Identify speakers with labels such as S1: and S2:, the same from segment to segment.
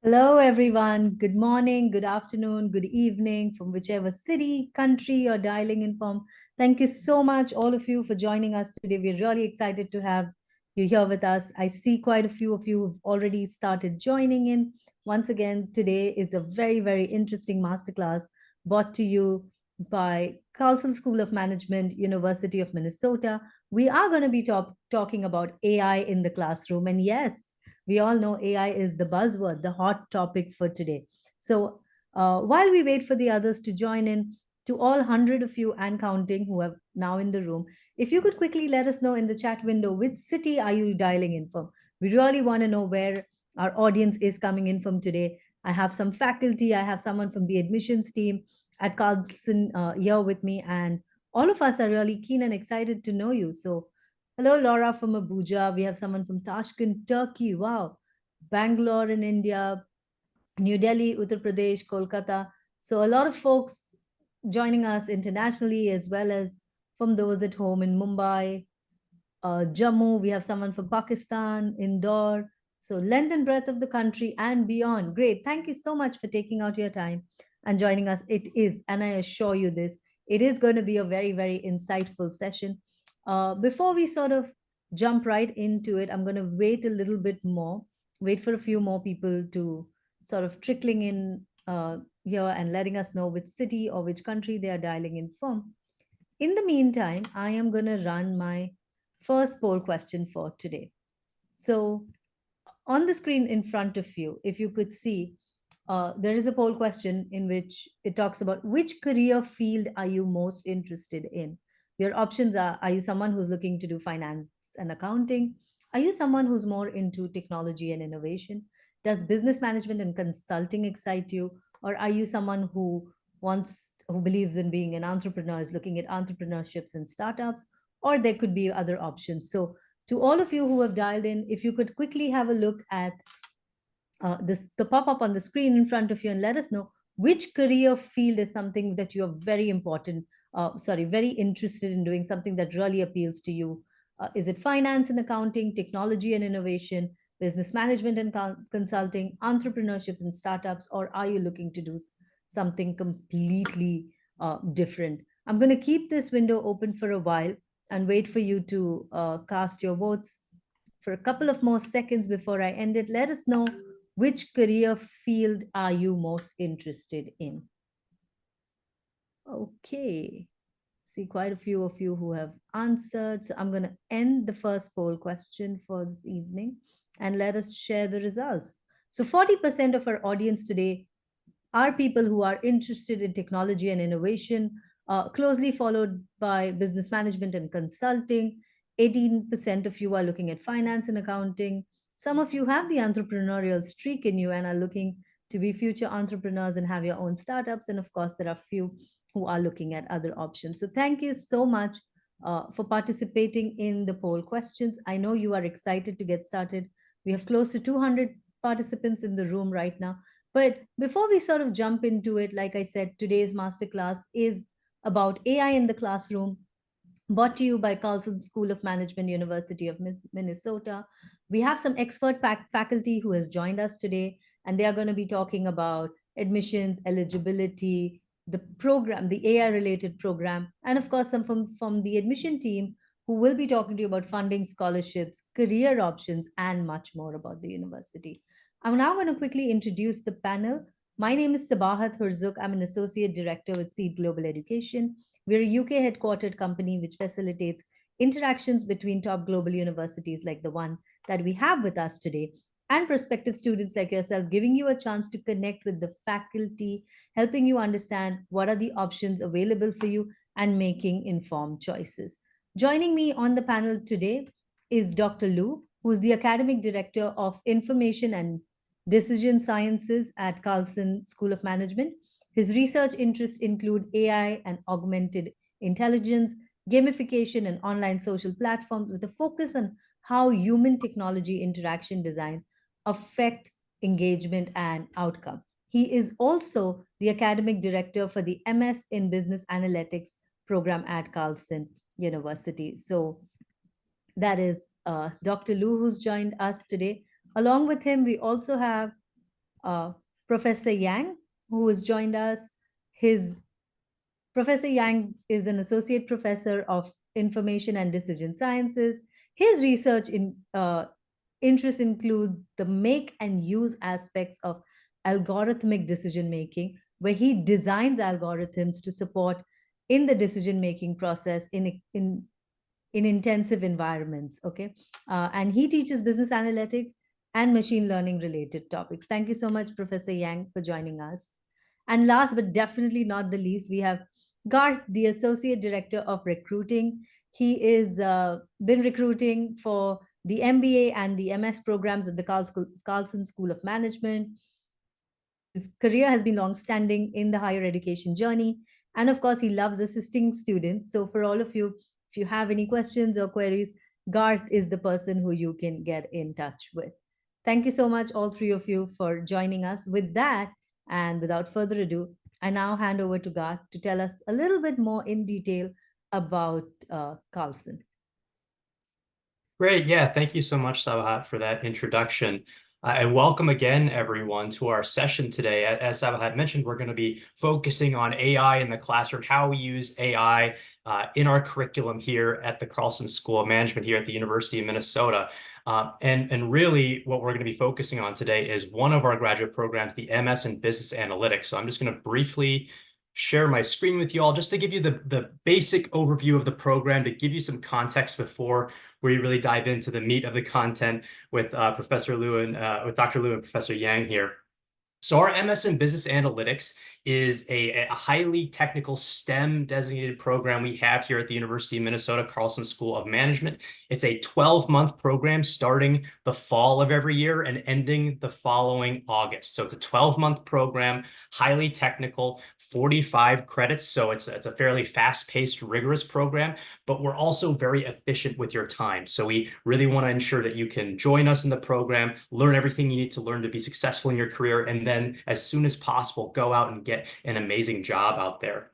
S1: Hello, everyone. Good morning, good afternoon, good evening from whichever city, country you're dialing in from. Thank you so much, all of you, for joining us today. We're really excited to have you here with us. I see quite a few of you who've already started joining in. Once again, today is a very, very interesting masterclass brought to you by Carlson School of Management, University of Minnesota. We are going to be talking about AI in the classroom. And yes, we all know AI is the buzzword, the hot topic for today. So while we wait for the others to join in, to all 100 of you and counting who are now in the room, if you could quickly let us know in the chat window, which city are you dialing in from? We really want to know where our audience is coming in from today. I have some faculty, I have someone from the admissions team at Carlson here with me, and all of us are really keen and excited to know you. So hello, Laura from Abuja. We have someone from Tashkent, Turkey. Wow. Bangalore in India, New Delhi, Uttar Pradesh, Kolkata. So a lot of folks joining us internationally as well as from those at home in Mumbai, Jammu. We have someone from Pakistan, Indore. So length and breadth of the country and beyond. Great. Thank you so much for taking out your time and joining us. It is, and I assure you this, it is going to be a very, very insightful session. Before we sort of jump right into it, I'm going to wait a little bit more, wait for a few more people to sort of trickling in here and letting us know which city or which country they are dialing in from. In the meantime, I am going to run my first poll question for today. So, on the screen in front of you, if you could see, there is a poll question in which it talks about which career field are you most interested in? Your options are you someone who's looking to do finance and accounting? Are you someone who's more into technology and innovation? Does business management and consulting excite you? Or are you someone who believes in being an entrepreneur, is looking at entrepreneurships and startups? Or there could be other options. So, to all of you who have dialed in, if you could quickly have a look at the pop-up on the screen in front of you and let us know which career field is something that you're very interested in doing, something that really appeals to you. Is it finance and accounting, technology and innovation, business management and consulting, entrepreneurship and startups, or are you looking to do something completely different? I'm going to keep this window open for a while and wait for you to cast your votes for a couple of more seconds before I end it. Let us know which career field are you most interested in. Okay. See quite a few of you who have answered. So I'm going to end the first poll question for this evening and let us share the results. So 40% of our audience today are people who are interested in technology and innovation, closely followed by business management and consulting. 18% of you are looking at finance and accounting. Some of you have the entrepreneurial streak in you and are looking to be future entrepreneurs and have your own startups. And of course, there are few who are looking at other options. So thank you so much for participating in the poll questions. I know you are excited to get started. We have close to 200 participants in the room right now. But before we sort of jump into it, like I said, today's masterclass is about AI in the classroom, brought to you by Carlson School of Management, University of Minnesota. We have some expert faculty who has joined us today, and they are going to be talking about admissions, eligibility, the program, the AI-related program, and of course, some from the admission team who will be talking to you about funding, scholarships, career options, and much more about the university. I'm now going to quickly introduce the panel. My name is Sabahat Hurzuk. I'm an associate director with Seed Global Education. We're a UK headquartered company which facilitates interactions between top global universities like the one that we have with us today and prospective students like yourself, giving you a chance to connect with the faculty, helping you understand what are the options available for you and making informed choices. Joining me on the panel today is Dr. Lu, who's the academic director of information and decision sciences at Carlson School of Management. His research interests include AI and augmented intelligence, gamification, and online social platforms with a focus on how human technology interaction design affect engagement and outcome. He is also the academic director for the MS in Business Analytics program at Carlson University. So that is Dr. Lu, who's joined us today. Along with him, we also have Professor Yang, who has joined us. His Professor Yang is an associate professor of information and decision sciences. His research interests include the make and use aspects of algorithmic decision making, where he designs algorithms to support in the decision making process in intensive environments. Okay, and he teaches business analytics and machine learning related topics. Thank you so much, Professor Yang, for joining us. And last but definitely not the least, we have Garth, the Associate Director of Recruiting. He is been recruiting for the MBA and the MS programs at the Carlson School of Management. His career has been long-standing in the higher education journey. And of course, he loves assisting students. So for all of you, if you have any questions or queries, Garth is the person who you can get in touch with. Thank you so much, all three of you, for joining us. With that, and without further ado, I now hand over to Garth to tell us a little bit more in detail about Carlson.
S2: Great. Yeah. Thank you so much, Sabahat, for that introduction. And welcome again, everyone, to our session today. As Sabahat mentioned, we're going to be focusing on AI in the classroom, how we use AI in our curriculum here at the Carlson School of Management here at the University of Minnesota. And really what we're going to be focusing on today is one of our graduate programs, the MS in Business Analytics. So I'm just going to briefly share my screen with you all just to give you the basic overview of the program, to give you some context before we really dive into the meat of the content with Professor Liu and with Dr. Liu and Professor Yang here. So our MS in Business Analytics is a highly technical STEM designated program we have here at the University of Minnesota Carlson School of Management. It's a 12-month program starting the fall of every year and ending the following August. So it's a 12-month program, highly technical, 45 credits. So it's a fairly fast-paced, rigorous program, but we're also very efficient with your time. So we really want to ensure that you can join us in the program, learn everything you need to learn to be successful in your career, and then as soon as possible, go out and get an amazing job out there.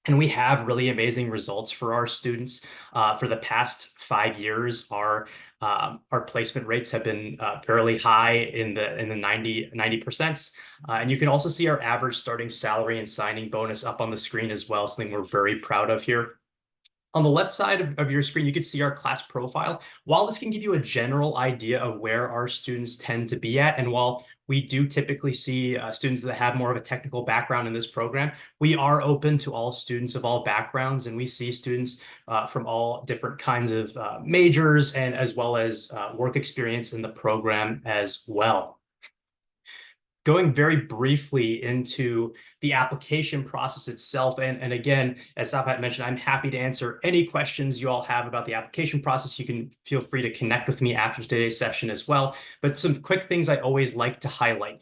S2: And we have really amazing results for our students. For the past 5 years, our placement rates have been fairly high in the 90%. And you can also see our average starting salary and signing bonus up on the screen as well, something we're very proud of here. On the left side of your screen, you can see our class profile. While this can give you a general idea of where our students tend to be at, and while we do typically see students that have more of a technical background in this program, we are open to all students of all backgrounds, and we see students from all different kinds of majors and as well as work experience in the program as well. Going very briefly into the application process itself. And again, as Sabahat mentioned, I'm happy to answer any questions you all have about the application process. You can feel free to connect with me after today's session as well. But some quick things I always like to highlight.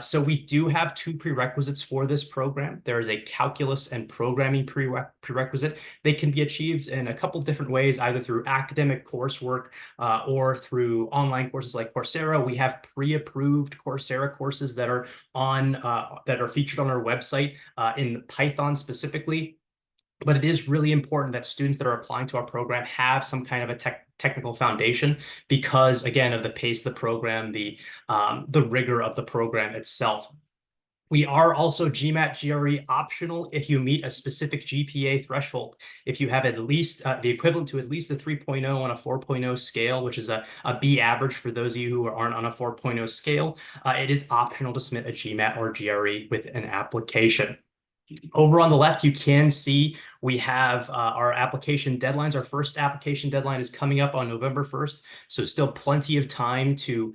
S2: So we do have 2 prerequisites for this program. There is a calculus and programming prerequisite. They can be achieved in a couple different ways, either through academic coursework or through online courses like Coursera. We have pre-approved Coursera courses that are featured on our website in Python specifically. But it is really important that students that are applying to our program have some kind of a technical foundation because, again, of the pace of the program, the rigor of the program itself. We are also GMAT GRE optional if you meet a specific GPA threshold. If you have at least the equivalent to at least a 3.0 on a 4.0 scale, which is a B average for those of you who aren't on a 4.0 scale, it is optional to submit a GMAT or GRE with an application. Over on the left, you can see we have our application deadlines. Our first application deadline is coming up on November 1st, so still plenty of time to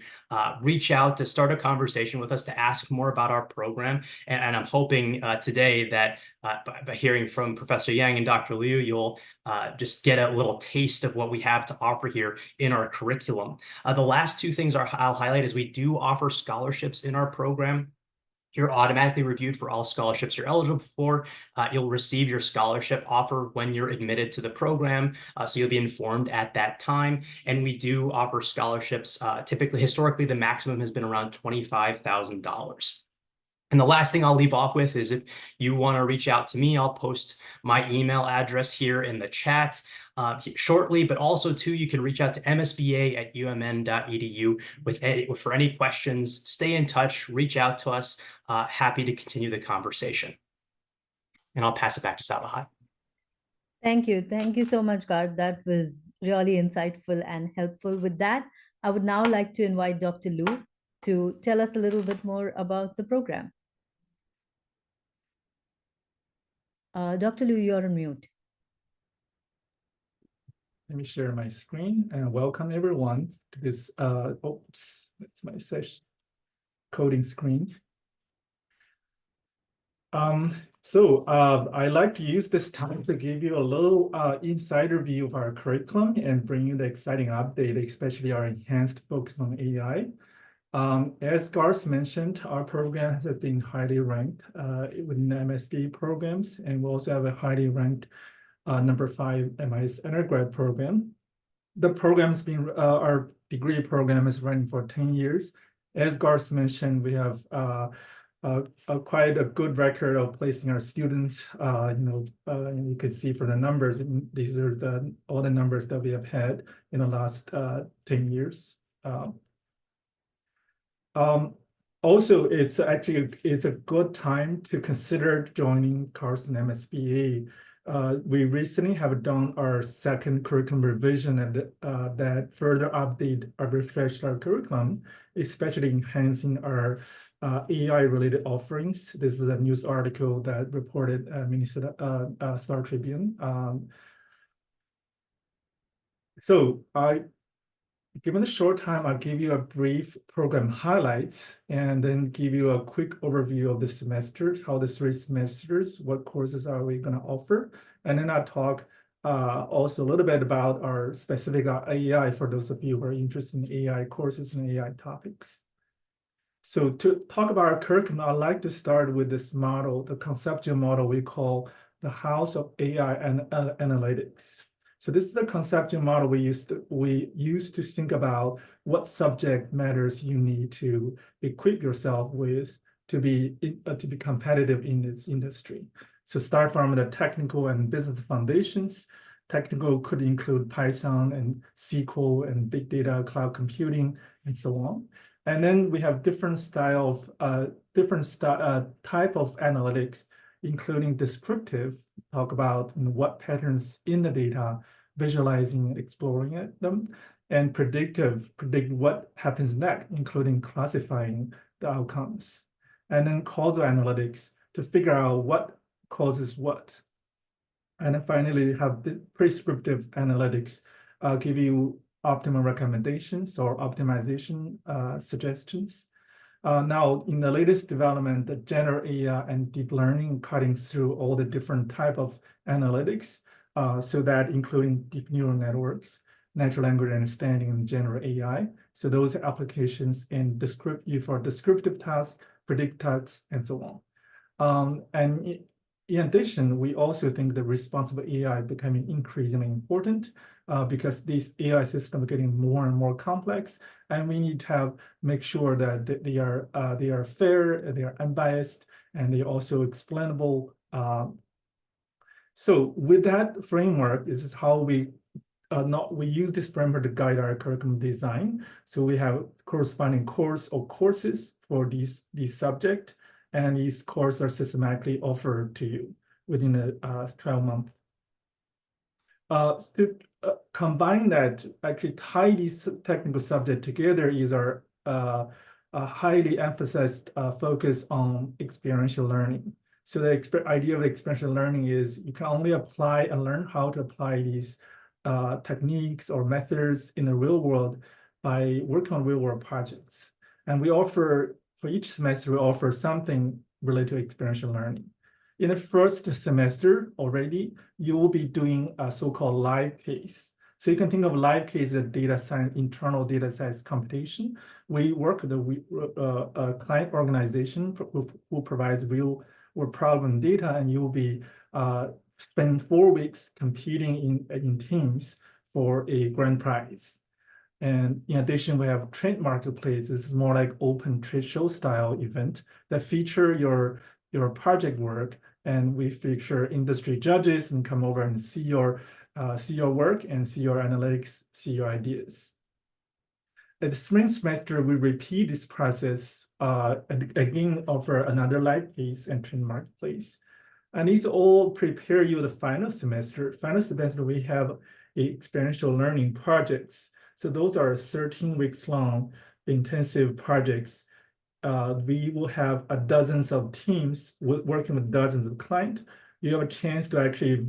S2: reach out, to start a conversation with us, to ask more about our program. And I'm hoping today that by hearing from Professor Yang and Dr. Liu, you'll just get a little taste of what we have to offer here in our curriculum. The last 2 things I'll highlight is we do offer scholarships in our program. You're automatically reviewed for all scholarships you're eligible for. You'll receive your scholarship offer when you're admitted to the program, so you'll be informed at that time. And we do offer scholarships. Historically, the maximum has been around $25,000. And the last thing I'll leave off with is if you want to reach out to me, I'll post my email address here in the chat. shortly, but also too, you can reach out to msba@umn.edu for any questions. Stay in touch, reach out to us. Happy to continue the conversation. And I'll pass it back to Sabahat.
S1: Thank you. Thank you so much, Garth. That was really insightful and helpful. With that, I would now like to invite Dr. Lu to tell us a little bit more about the program. Dr. Lu, you're on mute.
S3: Let me share my screen and welcome everyone to this, oops, that's my session coding screen. I like to use this time to give you a little insider view of our curriculum and bring you the exciting update, especially our enhanced focus on AI. As Garth mentioned, our program has been highly ranked within MSB programs, and we also have a highly ranked number 5 MIS undergrad program. The program's been, our degree program is running for 10 years. As Garth mentioned, we have quite a good record of placing our students. You could see from the numbers, these are all the numbers that we have had in the last 10 years. Also, it's a good time to consider joining Carlson MSBA. We recently have done our second curriculum revision and that further update or refreshed our curriculum, especially enhancing our AI-related offerings. This is a news article that reported Minnesota Star Tribune. Given the short time, I'll give you a brief program highlights and then give you a quick overview of the semesters, how the 3 semesters, what courses are we going to offer. And then I'll talk also a little bit about our specific AI for those of you who are interested in AI courses and AI topics. So to talk about our curriculum, I'd like to start with this model, the conceptual model we call the House of AI and Analytics. So this is a conceptual model we used to think about what subject matters you need to equip yourself with to be competitive in this industry. So start from the technical and business foundations. Technical could include Python and SQL and big data, cloud computing, and so on. And then we have different type of analytics, including descriptive, talk about what patterns in the data, visualizing and exploring them, and predictive, predict what happens next, including classifying the outcomes. And then causal analytics to figure out what causes what. And then finally, we have the prescriptive analytics, give you optimal recommendations or optimization suggestions. Now, in the latest development, the general AI and deep learning cutting through all the different type of analytics, so that including deep neural networks, natural language understanding, and general AI. So those are applications in for descriptive tasks, predict tasks, and so on. And in addition, we also think the responsible AI becoming increasingly important because these AI systems are getting more and more complex, and we need to make sure that they are fair, they are unbiased, and they're also explainable. So with that framework, this is how we use this framework to guide our curriculum design. So we have corresponding course or courses for these subjects, and these courses are systematically offered to you within a 12 month. To combine that, actually tie these technical subjects together is our highly emphasized focus on experiential learning. So the idea of experiential learning is you can only apply and learn how to apply these techniques or methods in the real world by working on real world projects. And we offer, for each semester, we offer something related to experiential learning. In the first semester already, you will be doing a so-called live case. So you can think of live case as data science, internal data science computation. We work with a client organization who provides real world problem data, and you will be spend 4 weeks competing in teams for a grand prize. And in addition, we have trade marketplace. This is more like open trade show style event that feature your project work, and we feature industry judges and come over and see your see your work and see your analytics, see your ideas. At the spring semester, we repeat this process, again, offer another live case and train marketplace. And these all prepare you the final semester. Final semester, we have experiential learning projects. So those are 13 weeks long intensive projects. We will have dozens of teams working with dozens of clients. You have a chance to actually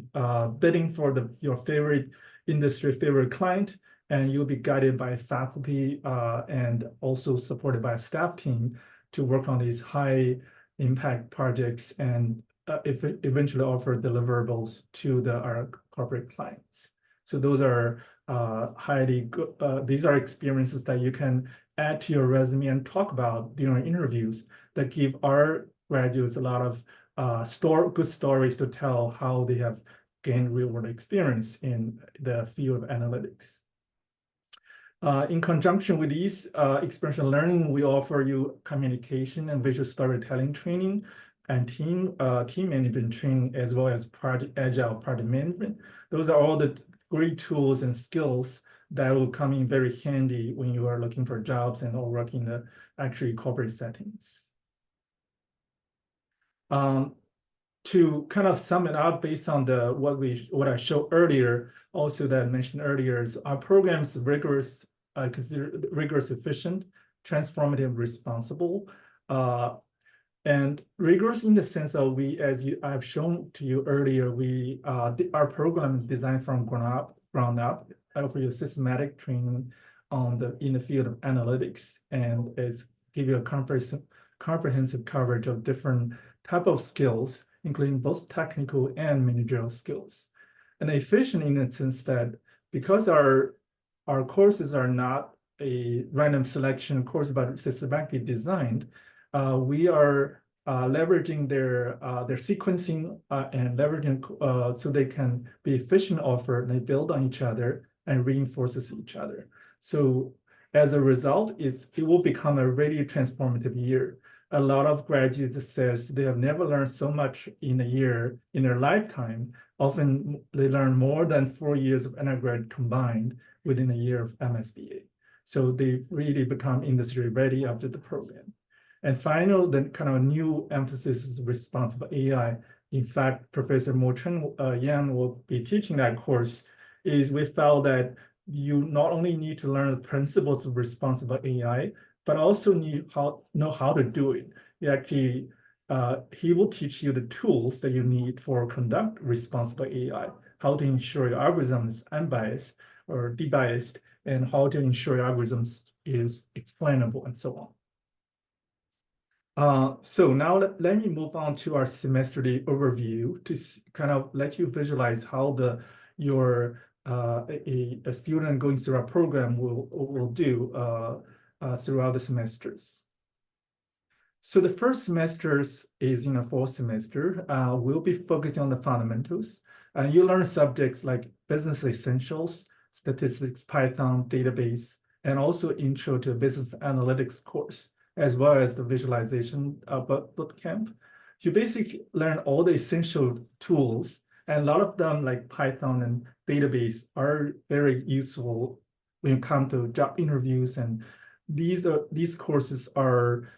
S3: bidding for your favorite industry, favorite client, and you'll be guided by faculty and also supported by a staff team to work on these high impact projects and eventually offer deliverables to our corporate clients. So those are highly good. These are experiences that you can add to your resume and talk about during interviews that give our graduates a lot of good stories to tell how they have gained real world experience in the field of analytics. In conjunction with these experiential learning, we offer you communication and visual storytelling training and team management training, as well as agile project management. Those are all the great tools and skills that will come in very handy when you are looking for jobs and or working in the actually corporate settings. To kind of sum it up based on what I showed earlier, also that I mentioned earlier, is our program's rigorous, considered rigorous, efficient, transformative, responsible, and rigorous in the sense of I've shown to you earlier, our program is designed from ground up, offer you systematic training in the field of analytics, and give you a comprehensive coverage of different type of skills, including both technical and managerial skills. And efficient in the sense that because our courses are not a random selection course, but systematically designed, we are leveraging their sequencing and leveraging so they can be efficient offer, and they build on each other and reinforces each other. So as a result, it will become a really transformative year. A lot of graduates says they have never learned so much in a year in their lifetime. Often they learn more than 4 years of undergrad combined within a year of MSBA. So they really become industry ready after the program. And final, the kind of new emphasis is responsible AI. In fact, Professor Mo-Chen Yan will be teaching that course. We felt that you not only need to learn the principles of responsible AI, but also know how to do it. He will teach you the tools that you need for conduct responsible AI, how to ensure your algorithm is unbiased or debiased, and how to ensure your algorithms is explainable, and so on. So now let me move on to our semesterly overview to kind of let you visualize how a student going through our program will do throughout the semesters. So the first semester is in a fall semester. We'll be focusing on the fundamentals. You learn subjects like business essentials, statistics, Python, database, and also intro to a business analytics course, as well as the visualization bootcamp. You basically learn all the essential tools, and a lot of them like Python and database are very useful when you come to job interviews. And these courses are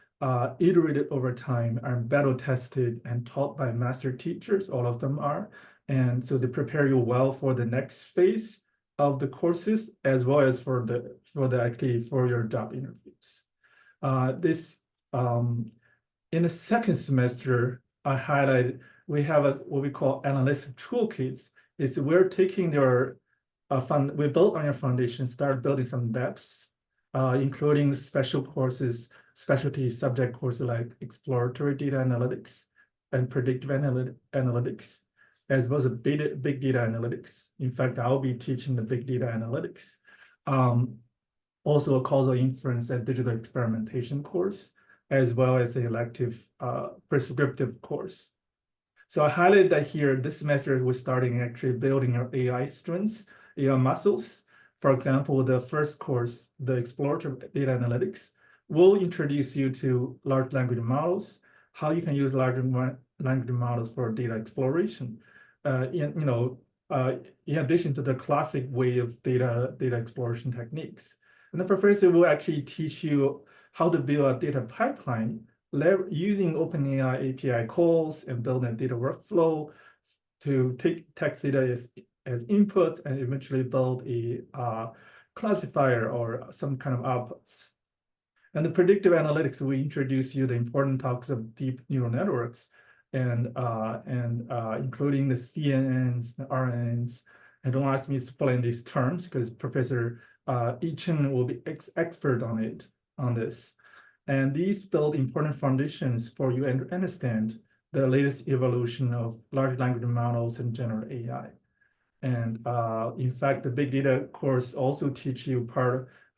S3: iterated over time, are battle tested and taught by master teachers. All of them are, and so they prepare you well for the next phase of the courses, as well as for your job interviews. In the second semester, I highlighted we have what we call analytic toolkits. We're taking we built on your foundation, start building some depths, including special courses, specialty subject courses like exploratory data analytics and predictive analytics, as well as big data analytics. In fact, I'll be teaching the big data analytics. Also a causal inference and digital experimentation course, as well as an elective prescriptive course. So I highlighted that here. This semester, we're starting actually building our AI strengths, AI muscles. For example, the first course, the exploratory data analytics, will introduce you to large language models, how you can use large language models for data exploration. in addition to the classic way of data exploration techniques. And the professor will actually teach you how to build a data pipeline using OpenAI API calls and build a data workflow to take text data as inputs and eventually build a classifier or some kind of outputs. And the predictive analytics will introduce you the important talks of deep neural networks and including the CNNs, the RNNs. And don't ask me to explain these terms because Professor Echen will be expert on this. And these build important foundations for you to understand the latest evolution of large language models and general AI. And in fact, the big data course also teach you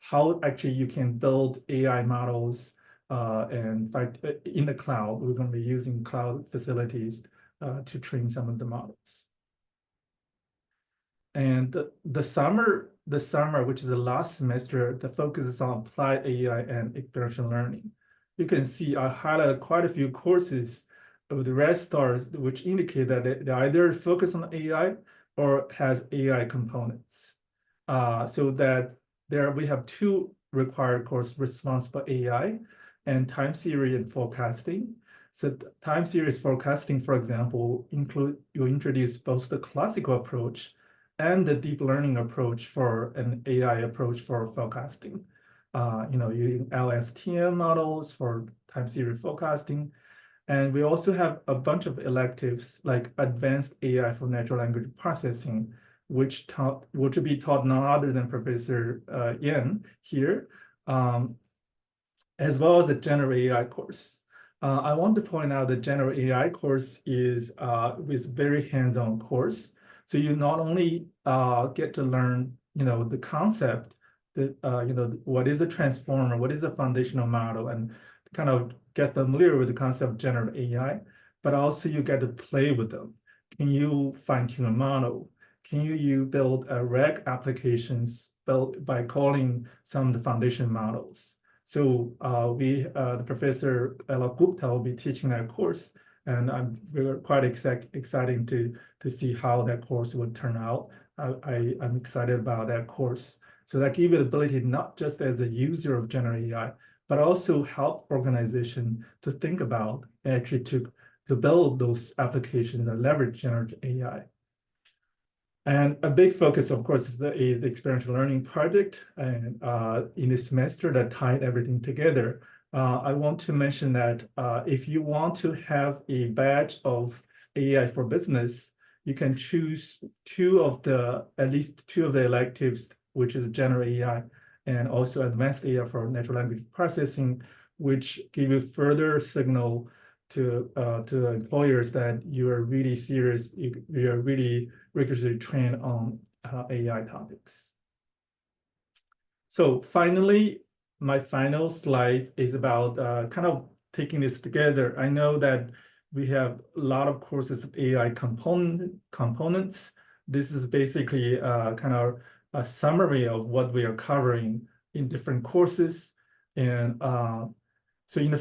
S3: how actually you can build AI models. And in fact, in the cloud, we're going to be using cloud facilities to train some of the models. And the summer, which is the last semester, the focus is on applied AI and experiential learning. You can see I highlighted quite a few courses with the red stars, which indicate that they either focus on AI or has AI components. So that we have two required courses, responsible AI and time series and forecasting. So time series forecasting, for example, you introduce both the classical approach and the deep learning approach for an AI approach for forecasting. Using LSTM models for time series forecasting. And we also have a bunch of electives like advanced AI for natural language processing, which will be taught none other than Professor Yen here, as well as the general AI course. I want to point out the general AI course is very hands-on course. So you not only get to learn, the concept that, what is a transformer, what is a foundational model, and kind of get familiar with the concept of generative AI, but also you get to play with them. Can you fine-tune a model? Can you build RAG applications built by calling some of the foundation models? So the Professor Ella Gupta will be teaching that course, and we're quite excited to see how that course would turn out. I'm excited about that course. So that gives you the ability not just as a user of generative AI, but also help organization to think about actually to build those applications that leverage generative AI. And a big focus, of course, is the experiential learning project. And in this semester that tied everything together, I want to mention that if you want to have a badge of AI for business, you can choose at least two of the electives, which is general AI and also advanced AI for natural language processing, which give you further signal to employers that you are really serious, you are really rigorously trained on AI topics. So finally, my final slide is about kind of taking this together. I know that we have a lot of courses of AI components. This is basically kind of a summary of what we are covering in different courses. And so in the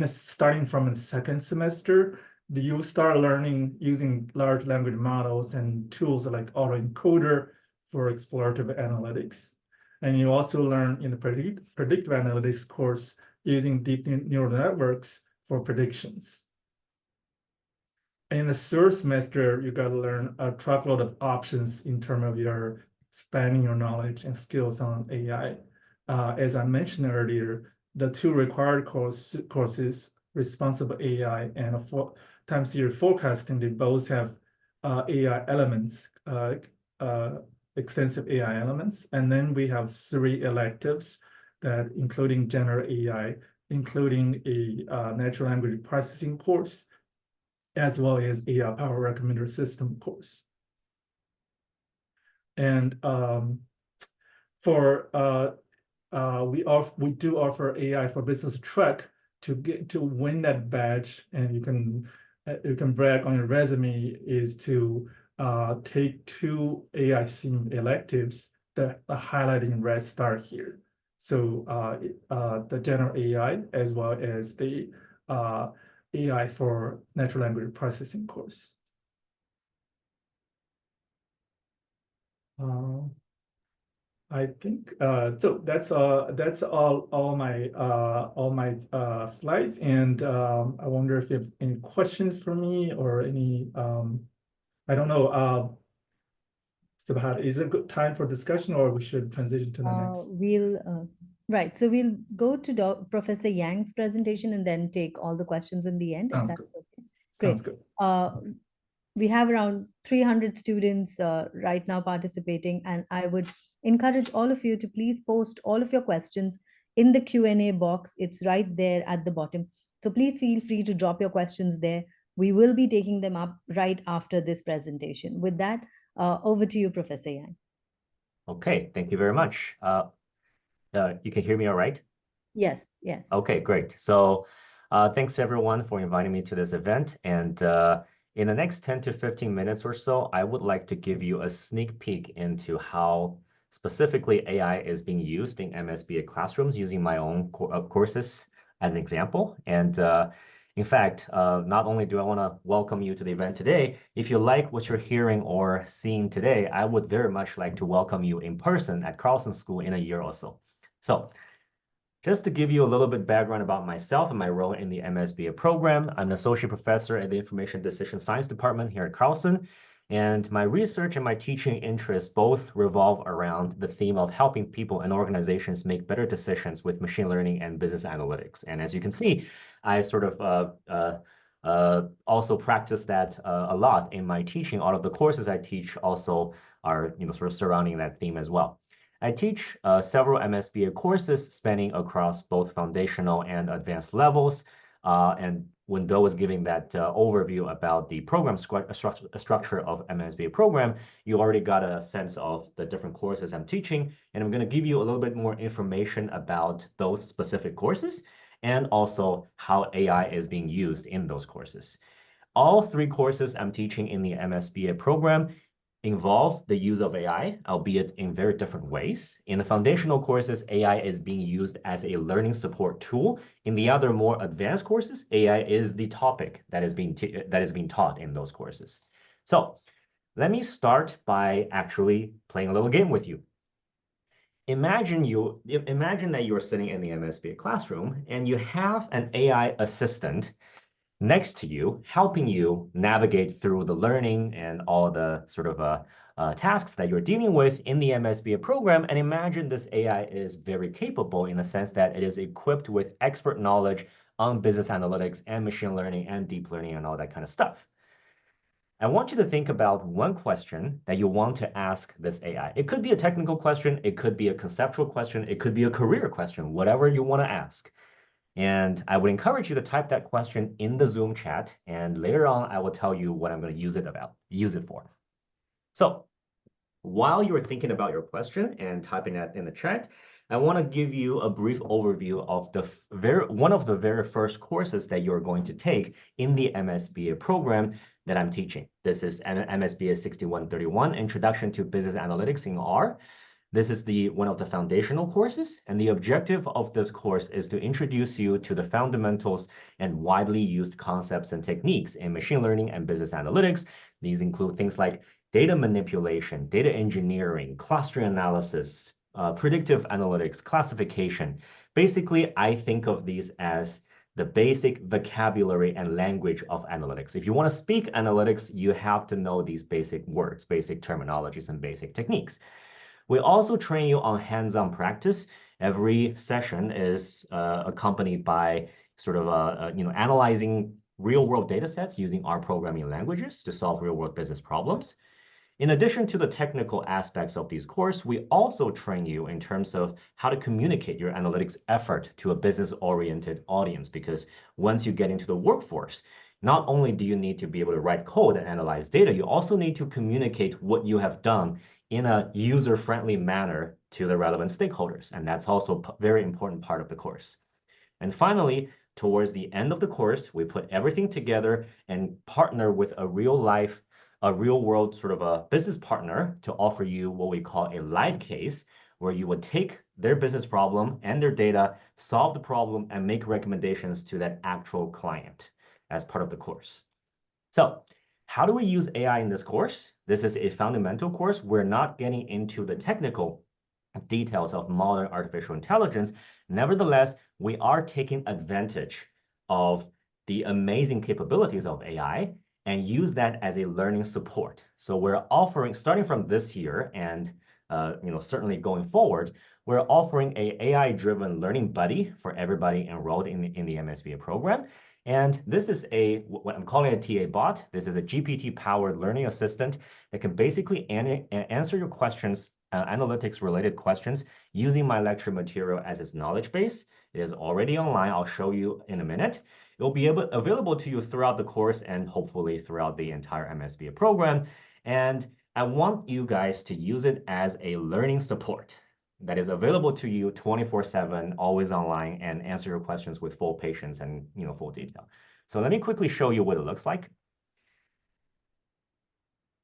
S3: starting from the second semester, you start learning using large language models and tools like autoencoder for explorative analytics. And you also learn in the predictive analytics course using deep neural networks for predictions. And in the third semester, you got to learn a truckload of options in terms of your expanding your knowledge and skills on AI. As I mentioned earlier, the two required courses, responsible AI and time series forecasting, they both have AI elements, extensive AI elements. And then we have three electives that including general AI, including a natural language processing course, as well as a power recommender system course. And we do offer AI for business track to win that badge, and you can brag on your resume is to take two AI themed electives that are highlighted in red star here. So the general AI as well as the AI for natural language processing course. I think so. That's all my slides, and I wonder if you have any questions for me or any I don't know. Subhat, is it a good time for discussion, or we should transition to the next?
S1: Right. So we'll go to Professor Yang's presentation and then take all the questions in the end, if
S3: Sounds
S1: that's
S3: good.
S1: okay.
S3: Sounds
S1: Great.
S3: good.
S1: We have around 300 students right now participating, and I would encourage all of you to please post all of your questions in the Q&A box. It's right there at the bottom. So please feel free to drop your questions there. We will be taking them up right after this presentation. With that, over to you, Professor Yang.
S4: Okay, thank you very much. You can hear me all right?
S1: Yes, yes.
S4: Okay, great. So thanks everyone for inviting me to this event. And in the next 10 to 15 minutes or so, I would like to give you a sneak peek into how specifically AI is being used in MSBA classrooms using my own courses as an example. And in fact, not only do I want to welcome you to the event today, if you like what you're hearing or seeing today, I would very much like to welcome you in person at Carlson School in a year or so. So just to give you a little bit background about myself and my role in the MSBA program, I'm an associate professor at the Information Decision Science Department here at Carlson. And my research and my teaching interests both revolve around the theme of helping people and organizations make better decisions with machine learning and business analytics. And as you can see, I sort of also practice that a lot in my teaching. All of the courses I teach also are, sort of surrounding that theme as well. I teach several MSBA courses spanning across both foundational and advanced levels. And when Do was giving that overview about the program structure of MSBA program, you already got a sense of the different courses I'm teaching. And I'm going to give you a little bit more information about those specific courses and also how AI is being used in those courses. All three courses I'm teaching in the MSBA program involve the use of AI, albeit in very different ways. In the foundational courses, AI is being used as a learning support tool. In the other more advanced courses, AI is the topic that is being taught in those courses. So let me start by actually playing a little game with you. Imagine that you're sitting in the MSBA classroom and you have an AI assistant next to you, helping you navigate through the learning and all the sort of tasks that you're dealing with in the MSBA program. And imagine this AI is very capable in the sense that it is equipped with expert knowledge on business analytics and machine learning and deep learning and all that kind of stuff. I want you to think about one question that you want to ask this AI. It could be a technical question, it could be a conceptual question, it could be a career question, whatever you want to ask. And I would encourage you to type that question in the Zoom chat, and later on, I will tell you what I'm going to use it for. So while you're thinking about your question and typing that in the chat, I want to give you a brief overview of one of the very first courses that you're going to take in the MSBA program that I'm teaching. This is MSBA 6131, Introduction to Business Analytics in R. This is one of the foundational courses, and the objective of this course is to introduce you to the fundamentals and widely used concepts and techniques in machine learning and business analytics. These include things like data manipulation, data engineering, clustering analysis, predictive analytics, classification. Basically, I think of these as the basic vocabulary and language of analytics. If you want to speak analytics, you have to know these basic words, basic terminologies, and basic techniques. We also train you on hands-on practice. Every session is accompanied by sort of analyzing real-world data sets using R programming languages to solve real-world business problems. In addition to the technical aspects of these courses, we also train you in terms of how to communicate your analytics effort to a business-oriented audience, because once you get into the workforce, not only do you need to be able to write code and analyze data, you also need to communicate what you have done in a user-friendly manner to the relevant stakeholders. And that's also a very important part of the course. And finally, towards the end of the course, we put everything together and partner with a real-world sort of a business partner to offer you what we call a live case, where you would take their business problem and their data, solve the problem, and make recommendations to that actual client as part of the course. So How do we use AI in this course? This is a fundamental course. We're not getting into the technical details of modern artificial intelligence. Nevertheless, we are taking advantage of the amazing capabilities of AI and use that as a learning support. So we're offering, starting from this year and certainly going forward, we're offering a AI-driven learning buddy for everybody enrolled in the MSBA program. And this is what I'm calling a TA bot. This is a GPT-powered learning assistant that can basically answer your questions, analytics-related questions, using my lecture material as its knowledge base. It is already online. I'll show you in a minute. It will be available to you throughout the course and hopefully throughout the entire MSBA program. And I want you guys to use it as a learning support that is available to you 24/7, always online, and answer your questions with full patience and full detail. So let me quickly show you what it looks like.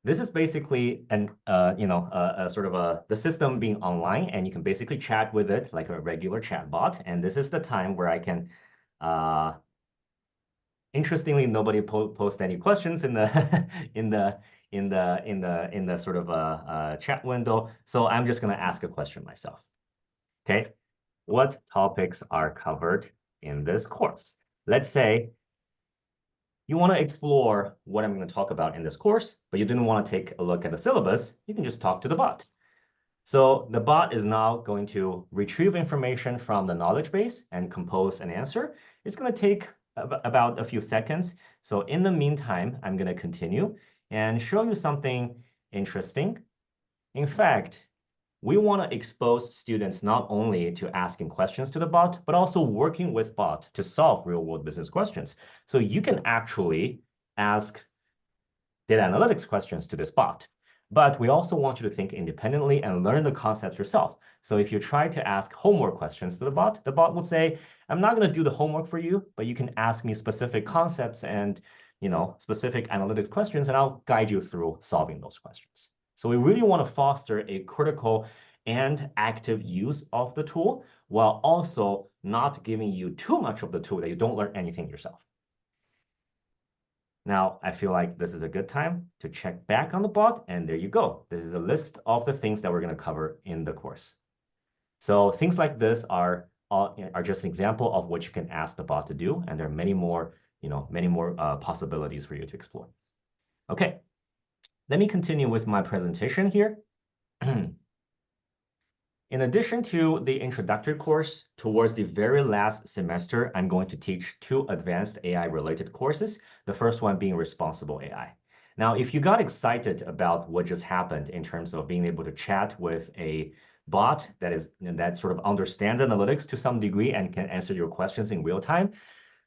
S4: This is basically the system being online, and you can basically chat with it like a regular chat bot. And this is the time where I can, interestingly, nobody post any questions in the sort of chat window. So I'm just going to ask a question myself. Okay, what topics are covered in this course? Let's say you want to explore what I'm going to talk about in this course, but you didn't want to take a look at the syllabus. You can just talk to the bot. So the bot is now going to retrieve information from the knowledge base and compose an answer. It's going to take about a few seconds. So in the meantime, I'm going to continue and show you something interesting. In fact, we want to expose students not only to asking questions to the bot, but also working with bot to solve real-world business questions. So you can actually ask data analytics questions to this bot. But we also want you to think independently and learn the concepts yourself. So if you try to ask homework questions to the bot will say, I'm not going to do the homework for you, but you can ask me specific concepts and specific analytics questions, and I'll guide you through solving those questions. So we really want to foster a critical and active use of the tool while also not giving you too much of the tool that you don't learn anything yourself. Now, I feel like this is a good time to check back on the bot, and there you go. This is a list of the things that we're going to cover in the course. So things like this are just an example of what you can ask the bot to do, and there are many more possibilities for you to explore. Okay, let me continue with my presentation here. In addition to the introductory course, towards the very last semester, I'm going to teach 2 advanced AI-related courses, the first one being responsible AI. Now, if you got excited about what just happened in terms of being able to chat with a bot that sort of understands analytics to some degree and can answer your questions in real time,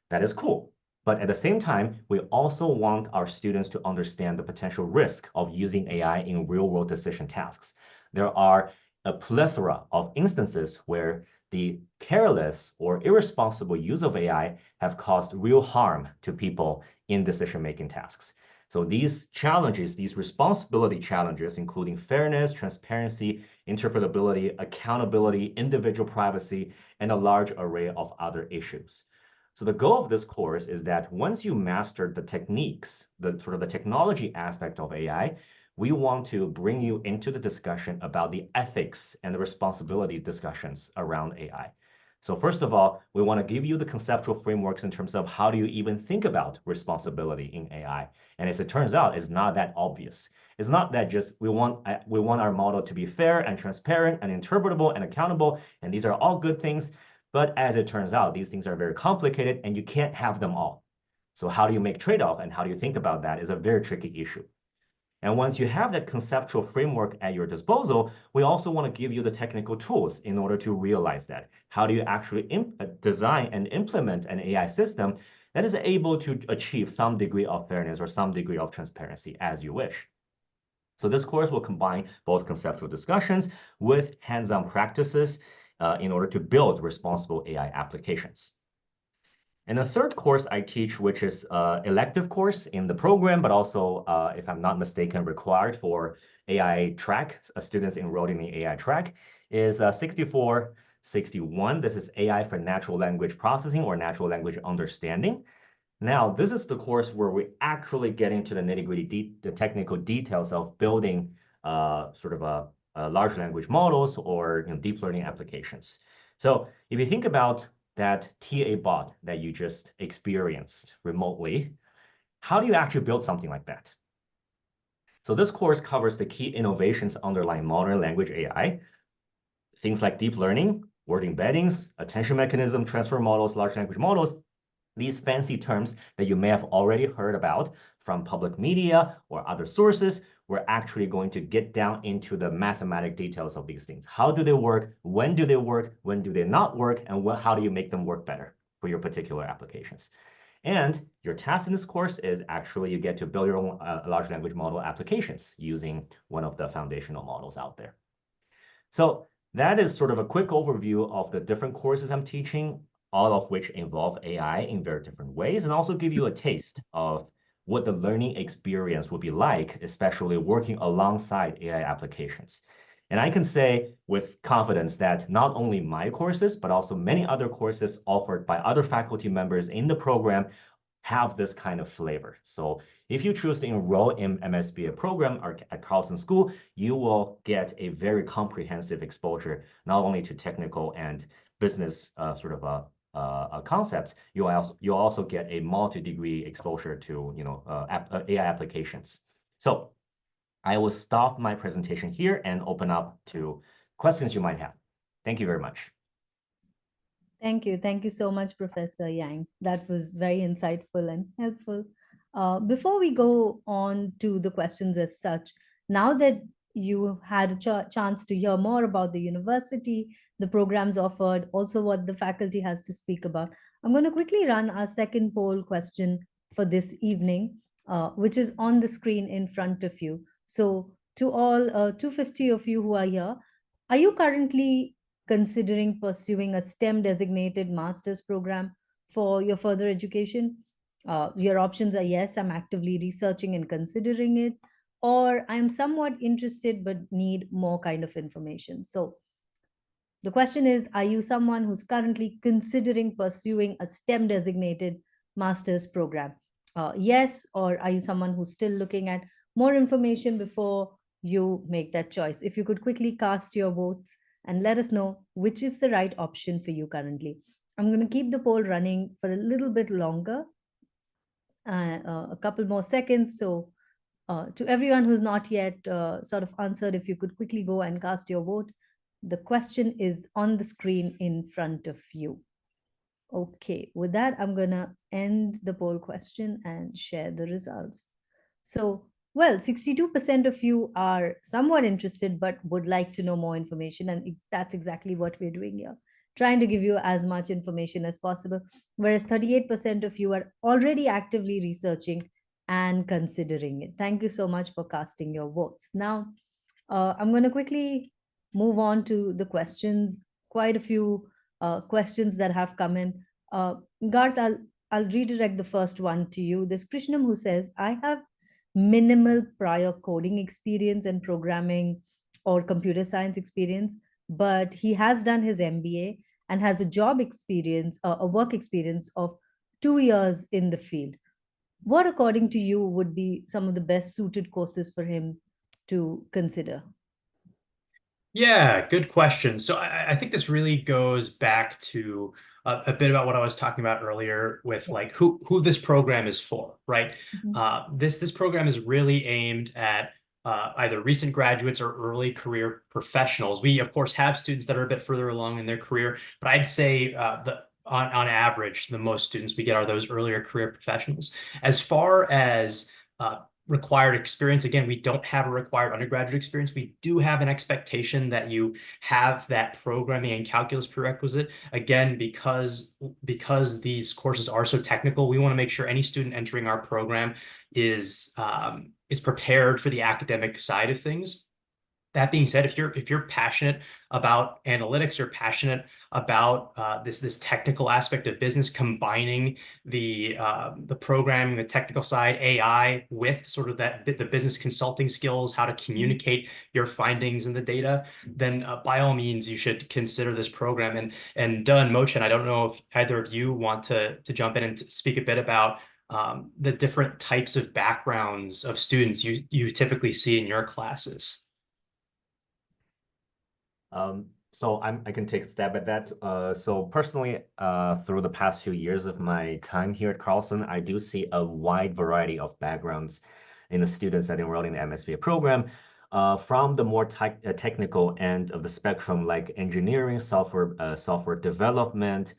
S4: that is cool. But at the same time, we also want our students to understand the potential risk of using AI in real-world decision tasks. There are a plethora of instances where the careless or irresponsible use of AI have caused real harm to people in decision-making tasks. So these challenges, these responsibility challenges, including fairness, transparency, interpretability, accountability, individual privacy, and a large array of other issues. So the goal of this course is that once you master the techniques, the technology aspect of AI, we want to bring you into the discussion about the ethics and the responsibility discussions around AI. So first of all, we want to give you the conceptual frameworks in terms of how do you even think about responsibility in AI. And as it turns out, it's not that obvious. It's not that just we want our model to be fair and transparent and interpretable and accountable, and these are all good things. But as it turns out, these things are very complicated and you can't have them all. So how do you make trade-off and how do you think about that is a very tricky issue. And once you have that conceptual framework at your disposal, we also want to give you the technical tools in order to realize that. How do you actually design and implement an AI system that is able to achieve some degree of fairness or some degree of transparency as you wish? So this course will combine both conceptual discussions with hands-on practices in order to build responsible AI applications. And the third course I teach, which is an elective course in the program, but also, if I'm not mistaken, required for AI track, students enrolled in the AI track, is 6461. This is AI for natural language processing or natural language understanding. Now, this is the course where we actually get into the nitty-gritty, the technical details of building sort of a large language models or deep learning applications. So if you think about that TA bot that you just experienced remotely, how do you actually build something like that? So this course covers the key innovations underlying modern language AI, things like deep learning, word embeddings, attention mechanism, transfer models, large language models, these fancy terms that you may have already heard about from public media or other sources. We're actually going to get down into the mathematic details of these things. How do they work? When do they work? When do they not work? And how do you make them work better for your particular applications? And your task in this course is actually you get to build your own large language model applications using one of the foundational models out there. So that is sort of a quick overview of the different courses I'm teaching, all of which involve AI in very different ways, and also give you a taste of what the learning experience would be like, especially working alongside AI applications. And I can say with confidence that not only my courses, but also many other courses offered by other faculty members in the program have this kind of flavor. So if you choose to enroll in MSBA program or at Carlson School, you will get a very comprehensive exposure, not only to technical and business concepts, you'll also get a multi-degree exposure to AI applications. So I will stop my presentation here and open up to questions you might have. Thank you very much.
S1: Thank you. Thank you so much, Professor Yang. That was very insightful and helpful. Before we go on to the questions as such, now that you had a chance to hear more about the university, the programs offered, also what the faculty has to speak about, I'm going to quickly run our second poll question for this evening, which is on the screen in front of you. So to all 250 of you who are here, are you currently considering pursuing a STEM designated master's program for your further education? Your options are yes, I'm actively researching and considering it, or I'm somewhat interested but need more kind of information. So the question is, are you someone who's currently considering pursuing a STEM designated master's program? Yes, or are you someone who's still looking at more information before you make that choice? If you could quickly cast your votes and let us know which is the right option for you currently. I'm going to keep the poll running for a little bit longer, a couple more seconds. So to everyone who's not yet sort of answered, if you could quickly go and cast your vote. The question is on the screen in front of you. Okay, with that, I'm going to end the poll question and share the results. So, well, 62% of you are somewhat interested but would like to know more information. And that's exactly what we're doing here, trying to give you as much information as possible. Whereas 38% of you are already actively researching and considering it. Thank you so much for casting your votes. Now, I'm going to quickly move on to the questions. Quite a few questions that have come in. Garth, I'll redirect the first one to you. There's Krishnam who says, I have minimal prior coding experience and programming or computer science experience, but he has done his MBA and has a job experience, a work experience of 2 years in the field. What, according to you, would be some of the best suited courses for him to consider?
S2: Yeah, good question. So I think this really goes back to a bit about what I was talking about earlier with like who this program is for, right? This program is really aimed at either recent graduates or early career professionals. We, of course, have students that are a bit further along in their career, but I'd say on average, the most students we get are those earlier career professionals. As far as required experience, again, we don't have a required undergraduate experience. We do have an expectation that you have that programming and calculus prerequisite. Again, because these courses are so technical, we want to make sure any student entering our program is prepared for the academic side of things. That being said, if you're passionate about analytics, you're passionate about this technical aspect of business, combining the programming, the technical side, AI with sort of the business consulting skills, how to communicate your findings in the data, then by all means you should consider this program. And Duh and Mochen, I don't know if either of you want to jump in and speak a bit about the different types of backgrounds of students you typically see in your classes.
S4: So I can take a stab at that. So personally, through the past few years of my time here at Carlson, I do see a wide variety of backgrounds in the students that enrolled in the MSBA program, from the more technical end of the spectrum, like engineering, software development,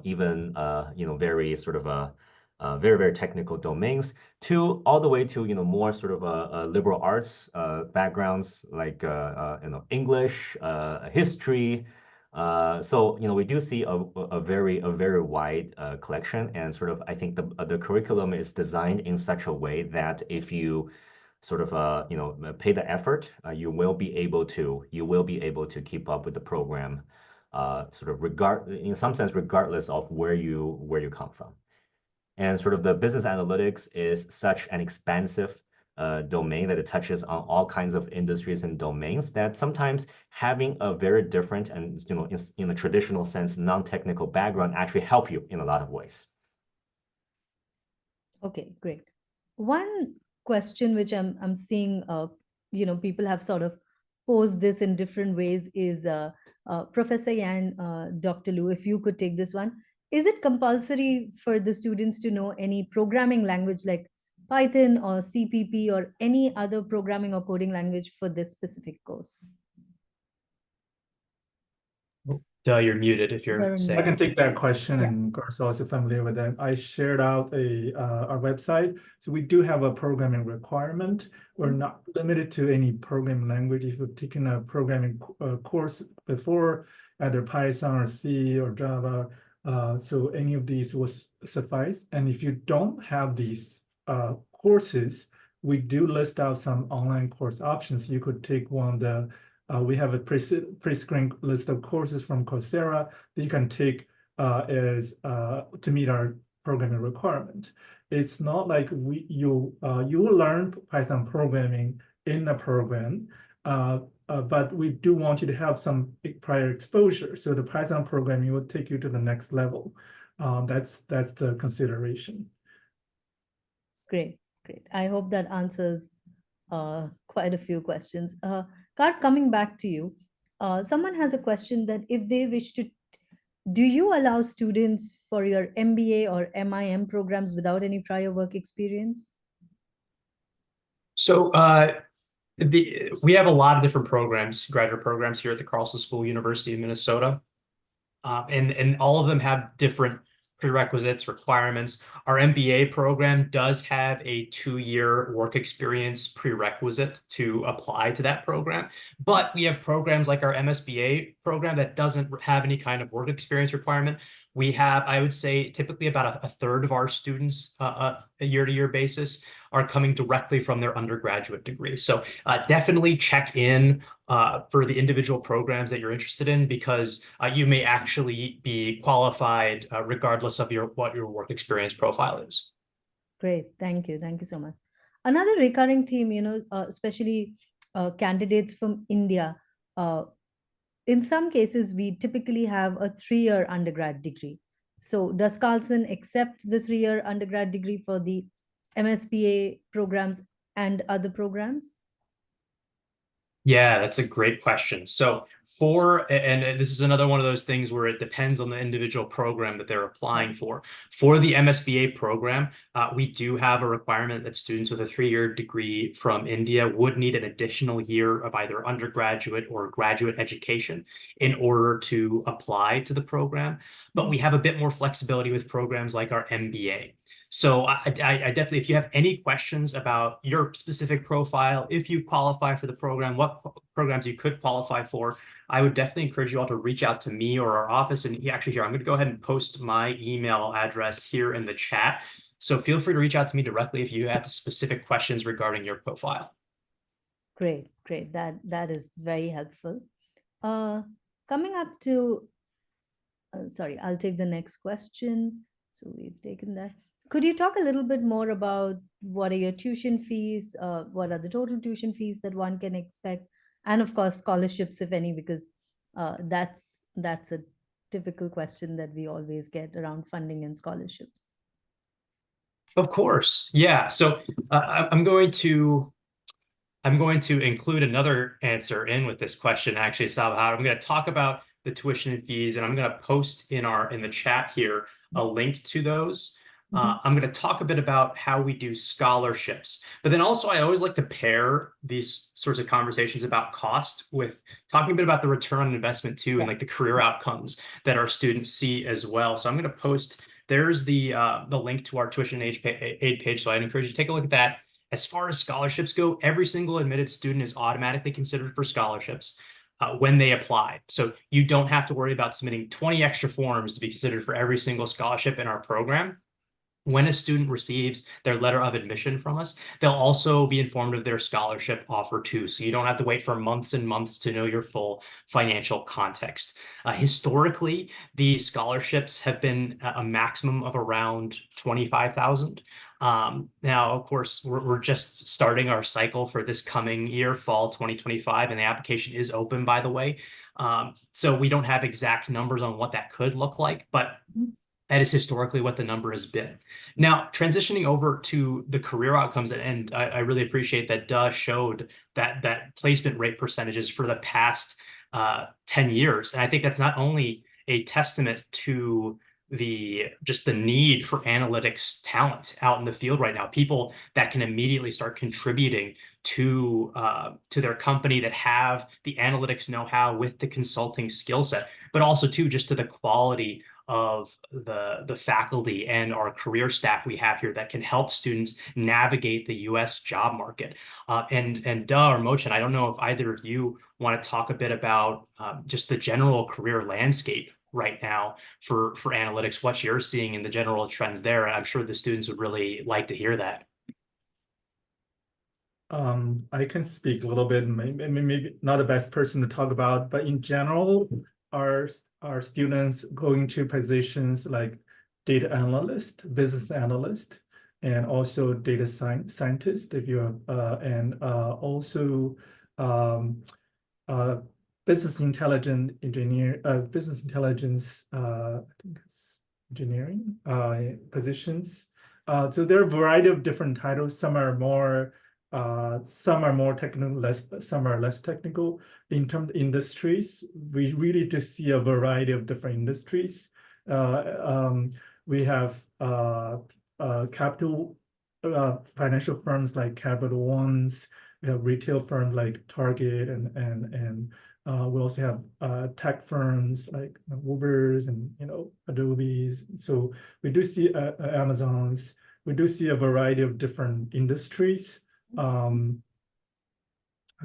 S4: even very sort of very, very technical domains, to all the way to more sort of liberal arts backgrounds, like English, history. So we do see a very wide collection, and sort of I think the curriculum is designed in such a way that if you sort of pay the effort, you will be able to keep up with the program, sort of in some sense regardless of where you come from. And sort of the business analytics is such an expansive domain that it touches on all kinds of industries and domains, that sometimes having a very different and, in a traditional sense, non-technical background actually help you in a lot of ways.
S1: Okay, great. One question which I'm seeing, people have sort of posed this in different ways is, Professor Yan, Dr. Lu, if you could take this one. Is it compulsory for the students to know any programming language like Python or CPP or any other programming or coding language for this specific course?
S2: Duh, you're muted if you're saying.
S3: I can take that question,
S1: Yeah.
S3: and Gar's also familiar with that. I shared out our website. So we do have a programming requirement. We're not limited to any programming language. If you've taken a programming course before, either Python or C or Java, so any of these will suffice. And if you don't have these courses, we do list out some online course options. You could take one of the we have a pre-screened list of courses from Coursera that you can take to meet our programming requirement. It's not like you will learn Python programming in the program, but we do want you to have some prior exposure. So the Python programming will take you to the next level. That's the consideration.
S1: Great. I hope that answers quite a few questions. Carl, coming back to you, someone has a question that if they wish to, do you allow students for your MBA or MIM programs without any prior work experience?
S2: So we have a lot of different programs, graduate programs here at the Carlson School, University of Minnesota, and all of them have different prerequisites, requirements. Our MBA program does have a 2-year work experience prerequisite to apply to that program. But we have programs like our MSBA program that doesn't have any kind of work experience requirement. We have, I would say, typically about a third of our students a year-to-year basis are coming directly from their undergraduate degree. So definitely check in for the individual programs that you're interested in, because you may actually be qualified regardless of what your work experience profile is.
S1: Great, thank you so much. Another recurring theme, especially candidates from India, in some cases we typically have a 3-year undergrad degree. So does Carlson accept the 3-year undergrad degree for the MSBA programs and other programs?
S2: Yeah, that's a great question. So and this is another one of those things where it depends on the individual program that they're applying for. For the MSBA program, we do have a requirement that students with a 3-year degree from India would need an additional year of either undergraduate or graduate education in order to apply to the program. But we have a bit more flexibility with programs like our MBA. So I definitely, if you have any questions about your specific profile, if you qualify for the program, what programs you could qualify for, I would definitely encourage you all to reach out to me or our office. And actually here, I'm going to go ahead and post my email address here in the chat. So feel free to reach out to me directly if you have specific questions regarding your profile.
S1: Great, great. That is very helpful. Coming up to, sorry, I'll take the next question. So we've taken that. Could you talk a little bit more about what are your tuition fees? What are the total tuition fees that one can expect? And of course, scholarships, if any, because that's a typical question that we always get around funding and scholarships.
S2: Of course, yeah. So I'm going to include another answer in with this question, actually, Sabhat. I'm going to talk about the tuition fees, and I'm going to post in the chat here a link to those. I'm going to talk a bit about how we do scholarships, but then also I always like to pair these sorts of conversations about cost with talking a bit about the return on investment too, and like the career outcomes that our students see as well. So I'm going to post, there's the link to our tuition aid page. So I'd encourage you to take a look at that. As far as scholarships go, every single admitted student is automatically considered for scholarships when they apply. So you don't have to worry about submitting 20 extra forms to be considered for every single scholarship in our program. When a student receives their letter of admission from us, they'll also be informed of their scholarship offer too. So you don't have to wait for months and months to know your full financial context. Historically, the scholarships have been a maximum of around $25,000. Now, of course, we're just starting our cycle for this coming year, fall 2025, and the application is open, by the way. So we don't have exact numbers on what that could look like, but that is historically what the number has been. Now, transitioning over to the career outcomes, and I really appreciate that Duh showed that placement rate percentages for the past 10 years. And I think that's not only a testament to just the need for analytics talent out in the field right now, people that can immediately start contributing to their company, that have the analytics know-how with the consulting skill set, but also too just to the quality of the faculty and our career staff we have here that can help students navigate the U.S. job market. And Duh or Mochan, I don't know if either of you want to talk a bit about just the general career landscape right now for analytics, what you're seeing in the general trends there. I'm sure the students would really like to hear that.
S3: I can speak a little bit, maybe not the best person to talk about, but in general, our students going to positions like data analyst, business analyst, and also data scientist, if you have, and also business intelligence engineer, business intelligence, I think it's engineering positions. So there are a variety of different titles. Some are more technical, some are less technical. In terms of industries, we really just see a variety of different industries. We have capital financial firms like Capital Ones. We have retail firms like Target, and we also have tech firms like Ubers and Adobe's. So we do see Amazon's. We do see a variety of different industries. I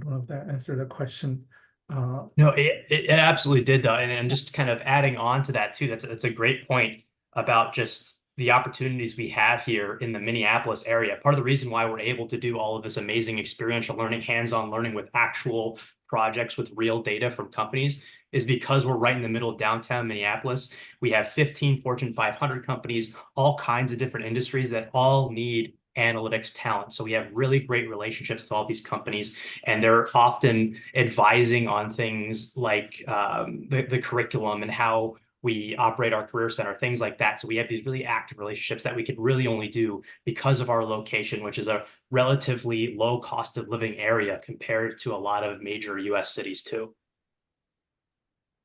S3: don't know if that answered the question.
S2: No, it absolutely did, though. And just kind of adding on to that too, that's a great point about just the opportunities we have here in the Minneapolis area. Part of the reason why we're able to do all of this amazing experiential learning, hands-on learning with actual projects with real data from companies is because we're right in the middle of downtown Minneapolis. We have 15 Fortune 500 companies, all kinds of different industries that all need analytics talent. So we have really great relationships with all these companies, and they're often advising on things like the curriculum and how we operate our career center, things like that. So we have these really active relationships that we could really only do because of our location, which is a relatively low cost of living area compared to a lot of major US cities too.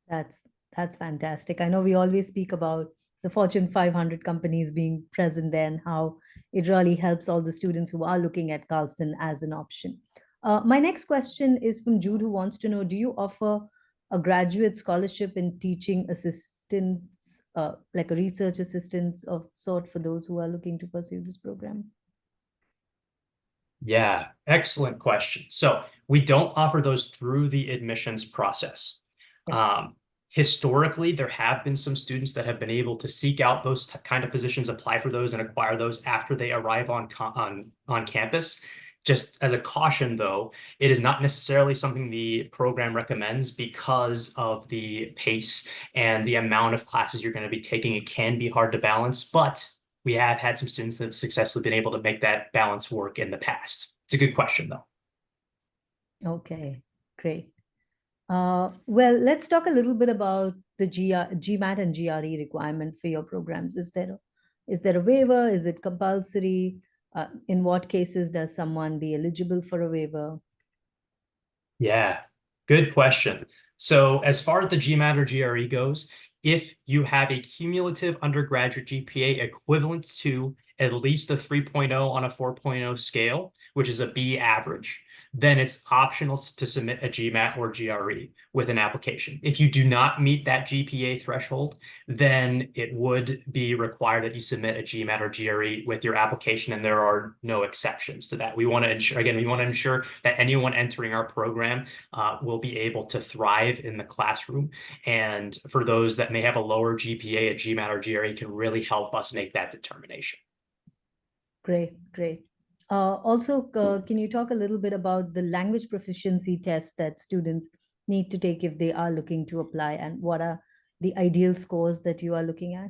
S1: That's fantastic. I know we always speak about the Fortune 500 companies being present there and how it really helps all the students who are looking at Carlson as an option. My next question is from Jude, who wants to know, do you offer a graduate scholarship in teaching assistants, like a research assistant of sort for those who are looking to pursue this program?
S2: Yeah, excellent question. So we don't offer those through the admissions process. Historically, there have been some students that have been able to seek out those kind of positions, apply for those, and acquire those after they arrive on campus. Just as a caution, though, it is not necessarily something the program recommends because of the pace and the amount of classes you're going to be taking. It can be hard to balance, but we have had some students that have successfully been able to make that balance work in the past. It's a good question, though.
S1: Okay, great. Well, let's talk a little bit about the GMAT and GRE requirement for your programs. Is there a waiver? Is it compulsory? In what cases does someone be eligible for a waiver?
S2: Yeah, good question. So as far as the GMAT or GRE goes, if you have a cumulative undergraduate GPA equivalent to at least a 3.0 on a 4.0 scale, which is a B average, then it's optional to submit a GMAT or GRE with an application. If you do not meet that GPA threshold, then it would be required that you submit a GMAT or GRE with your application, and there are no exceptions to that. We want to ensure, again, we want to ensure that anyone entering our program will be able to thrive in the classroom. And for those that may have a lower GPA, a GMAT or GRE can really help us make that determination.
S1: Great, great. Also, can you talk a little bit about the language proficiency tests that students need to take if they are looking to apply, and what are the ideal scores that you are looking at?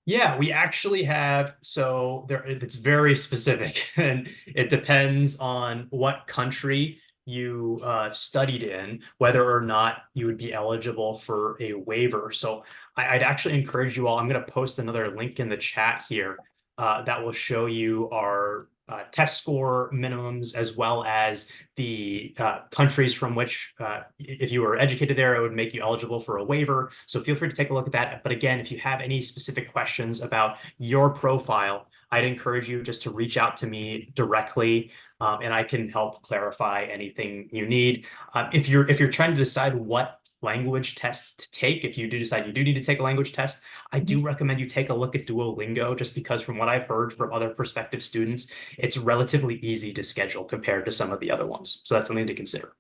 S2: Yeah, we actually have, so there it's very specific and it depends on what country you studied in, whether or not you would be eligible for a waiver. So I'd actually encourage you all, I'm going to post another link in the chat here that will show you our test score minimums, as well as the countries from which, if you were educated there, it would make you eligible for a waiver. So feel free to take a look at that. But again, if you have any specific questions about your profile, I'd encourage you just to reach out to me directly, and I can help clarify anything you need. If you're trying to decide what language test to take, if you do decide you do need to take a language test, I do recommend you take a look at Duolingo, just because from what I've heard from other prospective students, it's relatively easy to schedule compared to some of the other ones. So that's something to consider.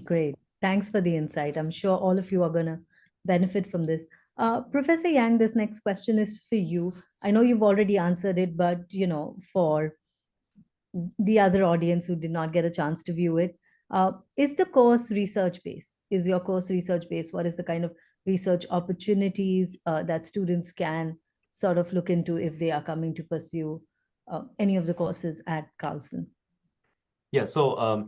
S1: Great. Thanks for the insight. I'm sure all of you are going to benefit from this. Professor Yang, this next question is for you. I know you've already answered it, but for the other audience who did not get a chance to view it, is the course research based? Is your course research based? What is the kind of research opportunities that students can sort of look into if they are coming to pursue any of the courses at Carlson?
S4: Yeah, so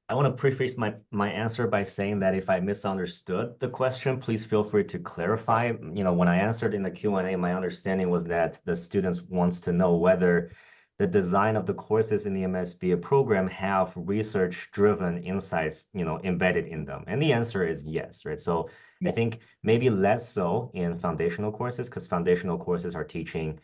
S4: I want to preface my answer by saying that if I misunderstood the question, please feel free to clarify. When I answered in the Q&A, my understanding was that the students wants to know whether the design of the courses in the MSBA program have research-driven insights, embedded in them. And the answer is yes, right? So I think maybe less so in foundational courses, because foundational courses are teaching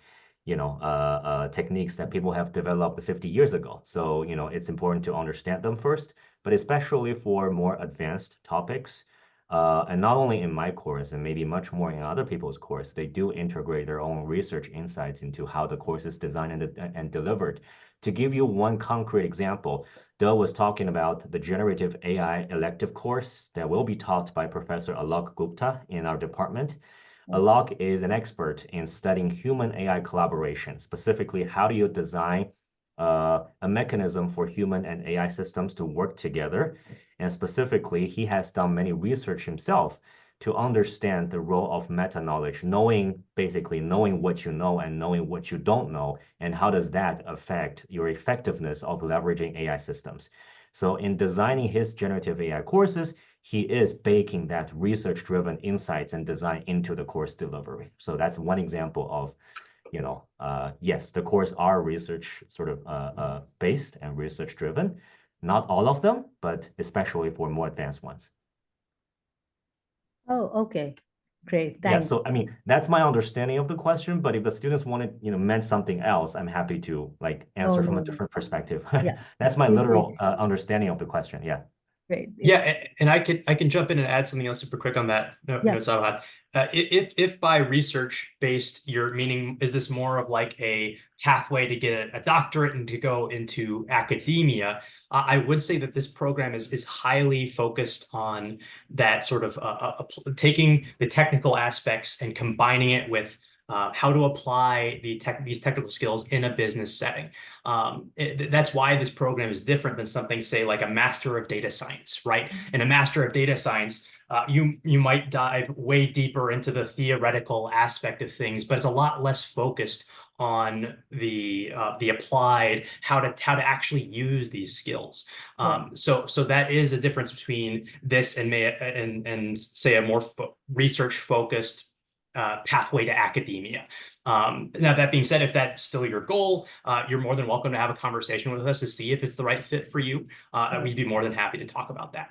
S4: techniques that people have developed 50 years ago. So, it's important to understand them first, but especially for more advanced topics, and not only in my course and maybe much more in other people's course, they do integrate their own research insights into how the course is designed and delivered. To give you one concrete example, Doe was talking about the generative AI elective course that will be taught by Professor Alok Gupta in our department. Alok is an expert in studying human AI collaboration. Specifically, how do you design a mechanism for human and AI systems to work together? And specifically, he has done many research himself to understand the role of meta-knowledge, basically knowing what you know and knowing what you don't know, and how does that affect your effectiveness of leveraging AI systems. So in designing his generative AI courses, he is baking that research-driven insights and design into the course delivery. So that's one example of, yes, the course are research sort of based and research-driven. Not all of them, but especially for more advanced ones.
S1: Oh, okay. Great.
S4: Yeah,
S1: Thanks.
S4: so I mean, that's my understanding of the question, but if the students wanted, meant something else, I'm happy to answer from a different perspective.
S1: Yeah.
S4: That's my
S1: Feel
S4: literal
S1: free.
S4: understanding of the question. Yeah.
S1: Great.
S2: Yeah, and I can jump in and add something else super quick on that. Sabhat. If by research based you're meaning, is this more of like a pathway to get a doctorate and to go into academia? I would say that this program is highly focused on that sort of taking the technical aspects and combining it with how to apply these technical skills in a business setting. That's why this program is different than something, say, like a Master of Data Science, right? In a Master of Data Science, you might dive way deeper into the theoretical aspect of things, but it's a lot less focused on the applied, how to actually use these skills. So that is a difference between this and say a more research focused pathway to academia. Now, that being said, if that's still your goal, you're more than welcome to have a conversation with us to see if it's the right fit for you. We'd be more than happy to talk about that.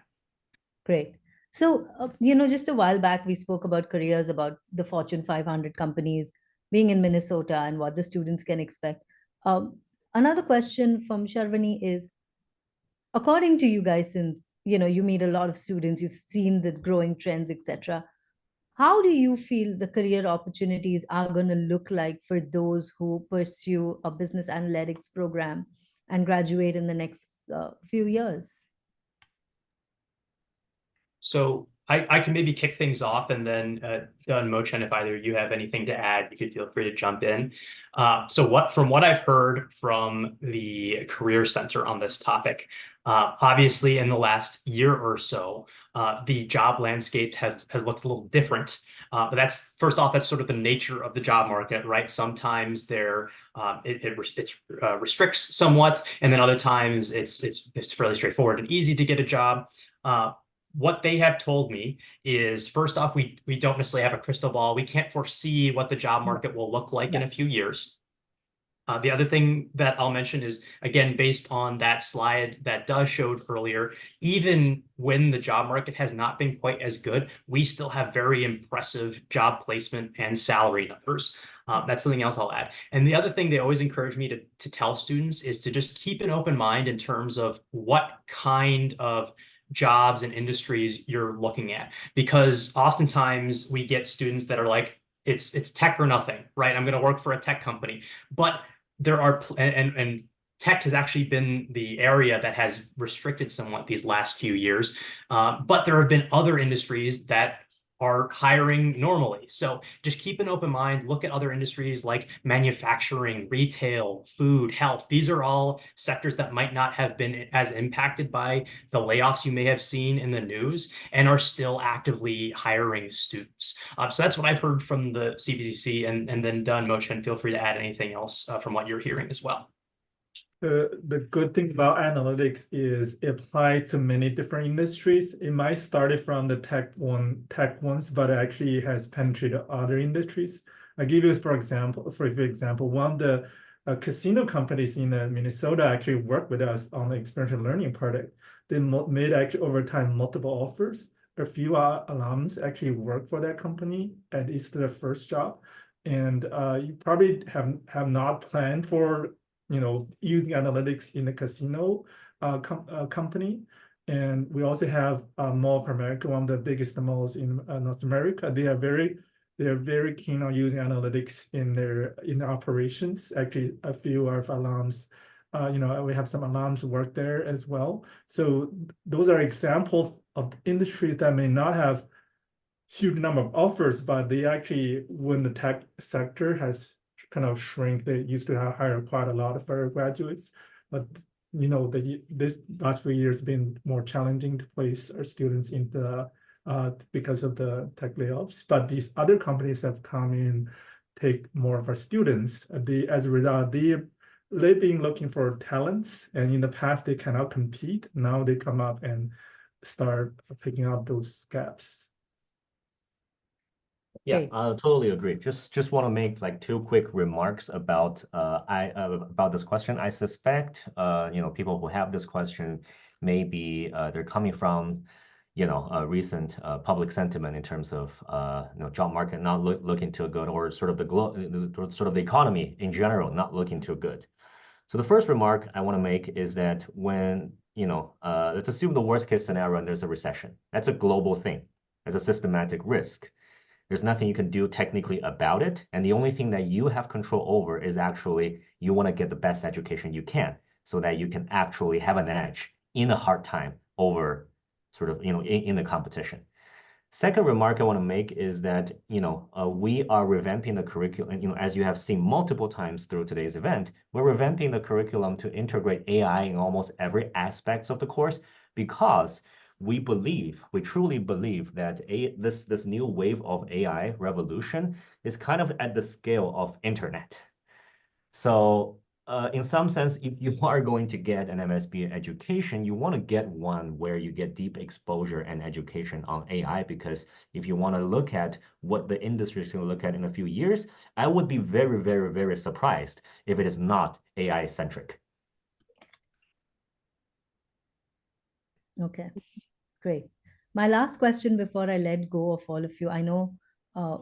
S1: Great. So, just a while back, we spoke about careers, about the Fortune 500 companies being in Minnesota and what the students can expect. Another question from Sharvani is, according to you guys, since, you meet a lot of students, you've seen the growing trends, etc., how do you feel the career opportunities are going to look like for those who pursue a business analytics program and graduate in the next few years?
S2: So I can maybe kick things off, and then Doug and Mochen, if either of you have anything to add, you could feel free to jump in. From what I've heard from the Career Center on this topic, obviously in the last year or so, the job landscape has looked a little different. But that's, first off, that's sort of the nature of the job market, right? Sometimes it restricts somewhat, and then other times it's fairly straightforward and easy to get a job. What they have told me is, first off, we don't necessarily have a crystal ball. We can't foresee what the job market will look like in a few years. The other thing that I'll mention is, again, based on that slide that Doug showed earlier, even when the job market has not been quite as good, we still have very impressive job placement and salary numbers. That's something else I'll add. And the other thing they always encourage me to tell students is to just keep an open mind in terms of what kind of jobs and industries you're looking at, because oftentimes we get students that are like, it's tech or nothing, right? I'm going to work for a tech company, but there are and tech has actually been the area that has restricted somewhat these last few years, but there have been other industries that are hiring normally. So just keep an open mind, look at other industries like manufacturing, retail, food, health. These are all sectors that might not have been as impacted by the layoffs you may have seen in the news and are still actively hiring students. So that's what I've heard from the CBCC, and then Dun, Mochen, feel free to add anything else from what you're hearing as well.
S3: The good thing about analytics is it applies to many different industries. It might start from the tech ones, but actually has penetrated other industries. I give you, for example, one of the casino companies in Minnesota actually worked with us on the experiential learning product. They made actually over time multiple offers. A few alums actually work for that company, at least their first job. And you probably have not planned for using analytics in the casino company. And we also have Mall of America, one of the biggest malls in North America. They are very keen on using analytics in their operations. Actually, a few of alums, we have some alums work there as well. So those are examples of industries that may not have huge number of offers, but they actually, when the tech sector has kind of shrink, they used to hire quite a lot of graduates, but this last few years been more challenging to place our students in the because of the tech layoffs. But these other companies have come in, take more of our students. As a result, they've been looking for talents, and in the past they cannot compete. Now they come up and start picking up those gaps.
S4: Yeah, I totally agree. Just want to make like two quick remarks about about this question. I suspect people who have this question, maybe they're coming from a recent public sentiment in terms of job market not looking too good, or sort of the economy in general not looking too good. So the first remark I want to make is that when let's assume the worst case scenario and there's a recession. That's a global thing. There's a systematic risk. There's nothing you can do technically about it. And the only thing that you have control over is actually you want to get the best education you can so that you can actually have an edge in a hard time over sort of, in the competition. Second remark I want to make is that, we are revamping the curriculum, as you have seen multiple times through today's event, we're revamping the curriculum to integrate AI in almost every aspect of the course because we truly believe that this new wave of AI revolution is kind of at the scale of internet. So in some sense, if you are going to get an MSBA education, you want to get one where you get deep exposure and education on AI, because if you want to look at what the industry is going to look at in a few years, I would be very, very, very surprised if it is not AI centric.
S1: Okay, great. My last question before I let go of all of you, I know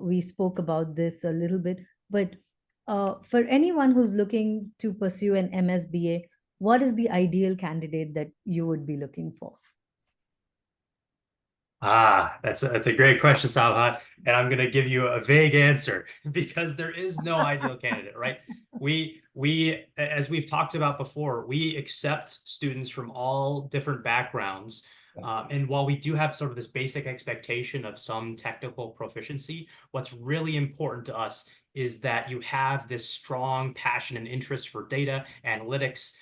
S1: we spoke about this a little bit, but for anyone who's looking to pursue an MSBA, what is the ideal candidate that you would be looking for?
S2: That's a great question, Sabhat, and I'm going to give you a vague answer because there is no ideal candidate, right? We, as we've talked about before, we accept students from all different backgrounds. And while we do have sort of this basic expectation of some technical proficiency, what's really important to us is that you have this strong passion and interest for data analytics,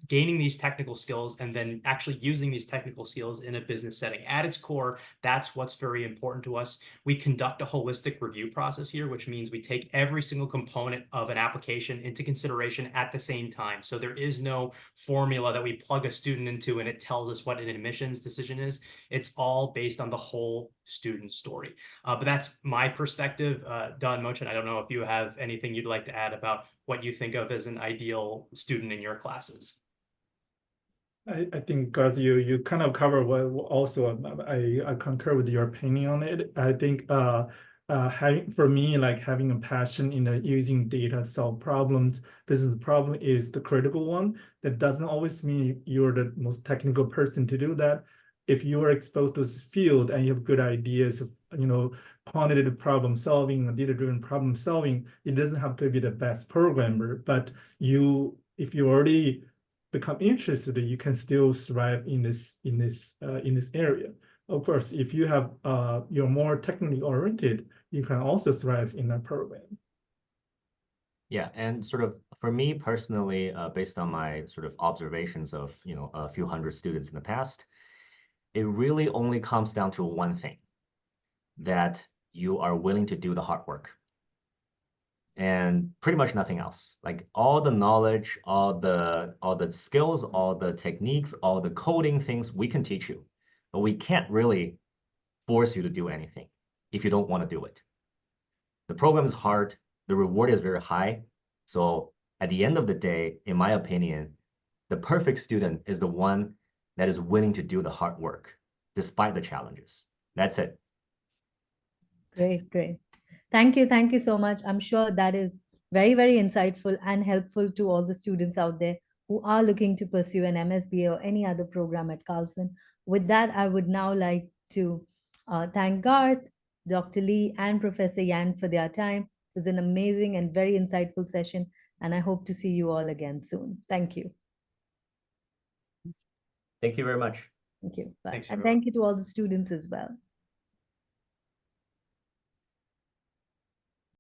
S2: gaining these technical skills, and then actually using these technical skills in a business setting. At its core, that's what's very important to us. We conduct a holistic review process here, which means we take every single component of an application into consideration at the same time. So there is no formula that we plug a student into and it tells us what an admissions decision is. It's all based on the whole student story. But that's my perspective. Don Mochan, I don't know if you have anything you'd like to add about what you think of as an ideal student in your classes.
S3: I think, Garth, you kind of cover what also I concur with your opinion on it. I think for me, like having a passion in using data to solve problems, business problem is the critical one. That doesn't always mean you're the most technical person to do that. If you are exposed to this field and you have good ideas of, quantitative problem solving, data-driven problem solving, it doesn't have to be the best programmer, but if you already become interested, you can still thrive in this area. Of course, if you have you're more technically oriented, you can also thrive in that program.
S4: Yeah, and sort of for me personally, based on my sort of observations of a few hundred students in the past, it really only comes down to one thing: that you are willing to do the hard work. And pretty much nothing else. Like all the knowledge, all the skills, all the techniques, all the coding things we can teach you, but we can't really force you to do anything if you don't want to do it. The program is hard, the reward is very high. So at the end of the day, in my opinion, the perfect student is the one that is willing to do the hard work despite the challenges. That's it.
S1: Great, great. Thank you so much. I'm sure that is very, very insightful and helpful to all the students out there who are looking to pursue an MSBA or any other program at Carlson. With that, I would now like to thank Garth, Dr. Lee, and Professor Yan for their time. It was an amazing and very insightful session, and I hope to see you all again soon. Thank you.
S4: Thank you very much.
S1: Thank you. Bye.
S2: Thanks,
S1: and
S2: everyone.
S1: thank you to all the students as well.